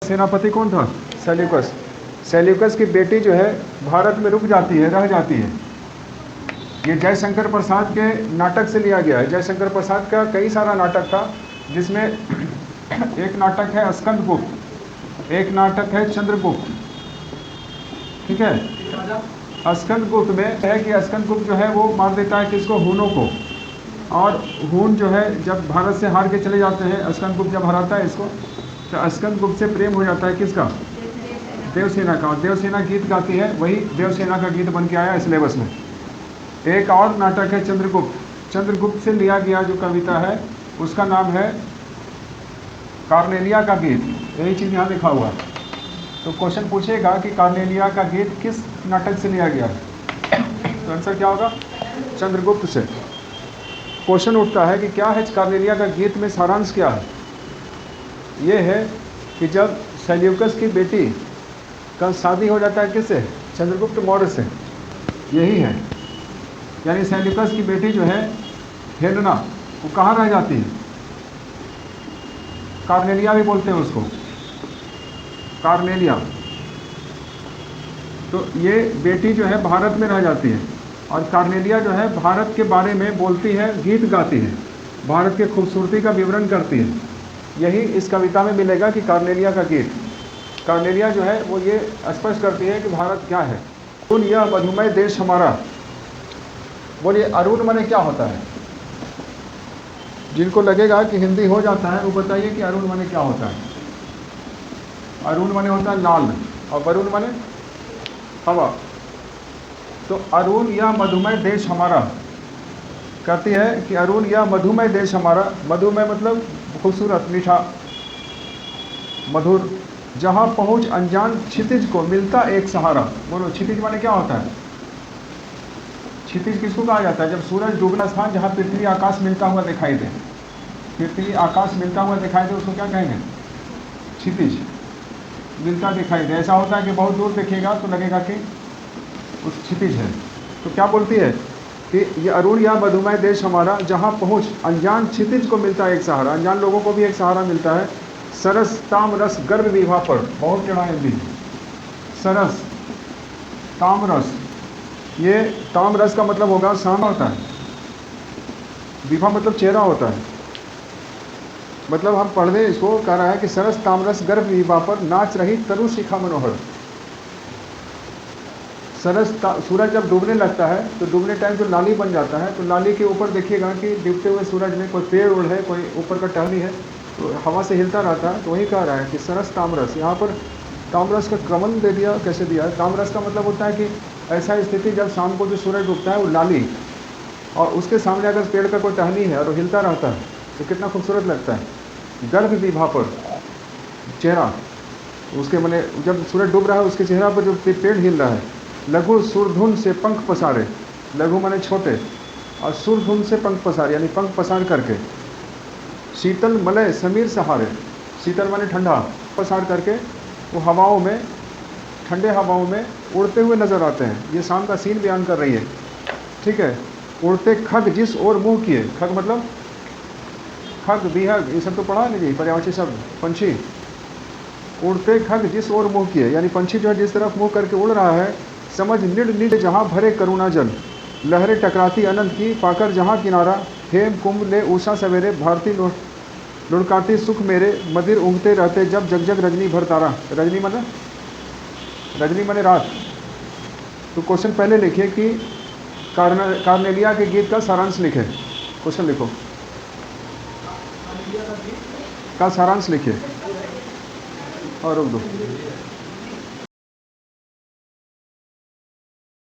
सेनापति कौन था? सेल्यूकस। सेल्यूकस की बेटी जो है भारत में रुक जाती है, रह जाती है। ये जयशंकर प्रसाद के नाटक से लिया गया है। जयशंकर प्रसाद का कई सारा नाटक था, जिसमें एक नाटक है स्कंदगुप्त, एक नाटक है चंद्रगुप्त। ठीक है, स्कंदगुप्त में है कि स्कंदगुप्त जो है वो मार देता है किसको? हूनों को। और हून जो है जब भारत से हार के चले जाते हैं, स्कंदगुप्त जब हराता है इसको, तो स्कंदगुप्त से प्रेम हो जाता है किसका? देवसेना का। और देवसेना गीत गाती है, वही देवसेना का गीत बन के आया सिलेबस में। एक और नाटक है चंद्रगुप्त। चंद्रगुप्त से लिया गया जो कविता है उसका नाम है कार्नेलिया का गीत। यही चीज़ यहाँ लिखा हुआ है। तो क्वेश्चन पूछेगा कि कार्नेलिया का गीत किस नाटक से लिया गया? तो आंसर क्या होगा? चंद्रगुप्त से। क्वेश्चन उठता है कि क्या है कार्नेलिया का गीत में सारांश क्या है? ये है कि जब सेल्यूकस की बेटी का शादी हो जाता है किससे? चंद्रगुप्त मौर्य से। यही है, यानी सेल्यूकस की बेटी जो है हेलेना, वो कहाँ रह जाती है? कार्नेलिया भी बोलते हैं उसको, कार्नेलिया। तो ये बेटी जो है भारत में रह जाती है, और कार्नेलिया जो है भारत के बारे में बोलती है, गीत गाती है, भारत की खूबसूरती का विवरण करती है। यही इस कविता में मिलेगा कि कार्नेलिया का गीत। कार्नेलिया जो है वो ये स्पष्ट करती है कि भारत क्या है। अरुण यह मधुमय देश हमारा। बोलिए अरुण माने क्या होता है? जिनको लगेगा कि हिंदी हो जाता है वो बताइए कि अरुण माने क्या होता है? अरुण माने होता है लाल, और वरुण माने हवा। तो अरुण या मधुमय देश हमारा कहती है कि अरुण या मधुमय देश हमारा। मधुमय मतलब खूबसूरत, मीठा, मधुर, जहाँ पहुँच अनजान क्षितिज को मिलता एक सहारा। बोलो क्षितिज माने क्या होता है? क्षितिज किसको कहा जाता है? जब सूरज डूबना स्थान जहाँ पृथ्वी आकाश मिलता हुआ दिखाई दे, पृथ्वी आकाश मिलता हुआ दिखाई दे, उसको क्या कहेंगे? क्षितिज। मिलता दिखाई दे, ऐसा होता है कि बहुत दूर देखिएगा तो लगेगा कि उस क्षितिज है। तो क्या बोलती है कि ये अरुण या मधुमय देश हमारा, जहाँ पहुँच अनजान क्षितिज को मिलता है एक सहारा। अनजान लोगों को भी एक सहारा मिलता है। सरस ताम रस गर्भ विभा पर, बहुत टेढ़ा है भी। सरस ताम रस, ये ताम रस का मतलब होगा शाम होता है, विभा मतलब चेहरा होता है। मतलब हम पढ़ दें इसको, कह रहा है कि सरस तामरस गर्भ विभा पर नाच रही तरु शिखा मनोहर। सूरज जब डूबने लगता है तो डूबने टाइम जो लाली बन जाता है, तो लाली के ऊपर देखिएगा कि डूबते हुए सूरज में कोई पेड़ उड़ है, कोई ऊपर का टहनी है, तो हवा से हिलता रहता है। तो वही कह रहा है कि सरस तामरस। यहाँ पर तामरस का क्रमण दे दिया, कैसे दिया है? तामरस का मतलब होता है कि ऐसा स्थिति जब शाम को जो सूरज डूबता है वो लाली, और उसके सामने अगर पेड़ का कोई टहनी है और वो हिलता रहता है तो कितना खूबसूरत लगता है। गर्भ विभा पर, चेहरा उसके, मैंने जब सूरज डूब रहा है उसके चेहरा पर जो पेड़ हिल रहा है। लघु सुरधुन से पंख पसारे, लघु माने छोटे, और सुरधुन से पंख पसारे यानी पंख पसार करके। शीतल मलय समीर सहारे, शीतल माने ठंडा, पसार करके वो हवाओं में, ठंडे हवाओं में उड़ते हुए नजर आते हैं। ये शाम का सीन बयान कर रही है। ठीक है, उड़ते खग जिस ओर मुँह किए, खग मतलब खग, विहग, ये सब तो पढ़ा लीजिए, पर्यायवाची शब्द। पंछी, उड़ते खग जिस ओर मुँह किए, यानी पंछी जो है जिस तरफ मुँह करके उड़ रहा है। समझ निड निड जहाँ भरे करुणा जल, लहरें टकराती अनंत की पाकर जहाँ किनारा। हेम कुंभ ले उषा सवेरे, भारती लुढ़काती सुख मेरे, मदिर उगते रहते जब जग जग रजनी भर तारा। रजनी माने, रजनी माने रात। तो क्वेश्चन पहले लिखिए कि कार्नेलिया के गीत का सारांश लिखे। क्वेश्चन लिखो, का सारांश लिखिए और रुक दो।